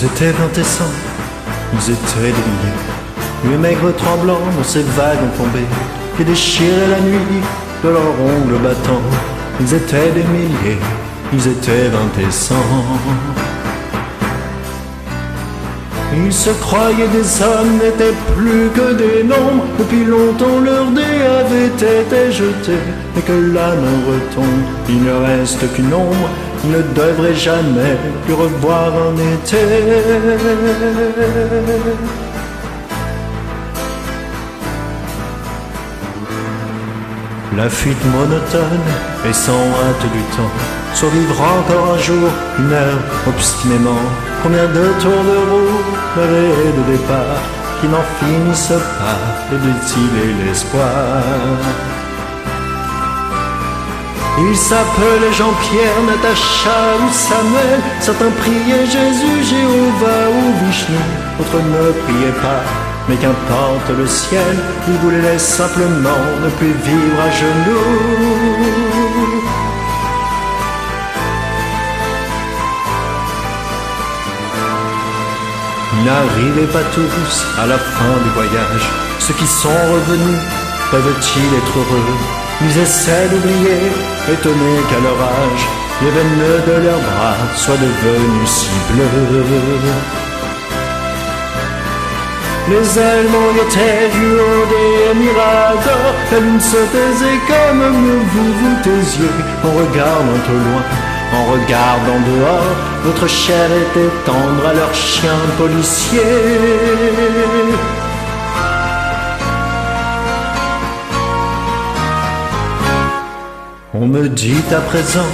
Ils étaient indécents, ils étaient des milliers, lui maigre tremblant dans ces wagons tombés, qui déchiraient la nuit de leurs ongles battants. Ils étaient des milliers, ils étaient indécents. Ils se croyaient des hommes, n'étaient plus que des nombres. Depuis longtemps leur dé avait été jeté, et que la main retombe, il ne reste qu'une ombre. Ils ne devraient jamais plus revoir un été. La fuite monotone et sans hâte du temps, survivre encore un jour, une heure, obstinément. Combien de tours de roue, d'arrêt de départ, qui n'en finissent pas de détiler l'espoir. Il s'appelait Jean-Pierre, Natacha ou Samuel. Certains priaient Jésus, Jéhovah ou Vishnu, d'autres ne priaient pas. Mais qu'importe le ciel, ils voulaient simplement ne plus vivre à genoux. Ils n'arrivaient pas tous à la fin du voyage. Ceux qui sont revenus, peuvent-ils être heureux? Ils essaient d'oublier, étonnés qu'à leur âge, les veines de leurs bras soient devenues si bleues. Les ailes m'enguettaient du haut des miradors. La lune se taisait comme vous vous taisiez, en regardant au loin, en regardant dehors. Votre chair était tendre à leurs chiens policiers. On me dit à présent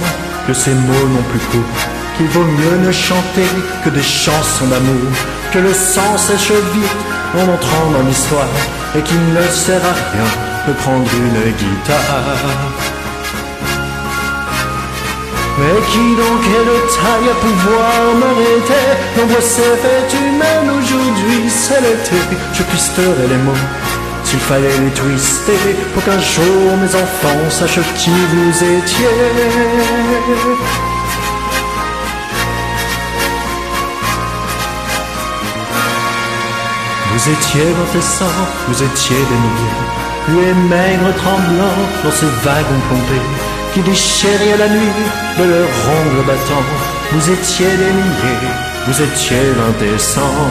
que ces mots n'ont plus cours, qu'il vaut mieux ne chanter que des chansons d'amour, que le sang sèche vite en entrant dans l'histoire, et qu'il ne sert à rien de prendre une guitare. Mais qui donc est de taille à pouvoir m'arrêter? L'ombre s'est faite humaine aujourd'hui, c'est l'été. Je twisterai les mots s'il fallait les twister, pour qu'un jour mes enfants sachent qui vous étiez. Vous étiez indécents, vous étiez des milliers, lui et maigre tremblant dans ces wagons plombés, qui déchiraient la nuit de leurs ongles battants. Vous étiez des milliers, vous étiez indécents.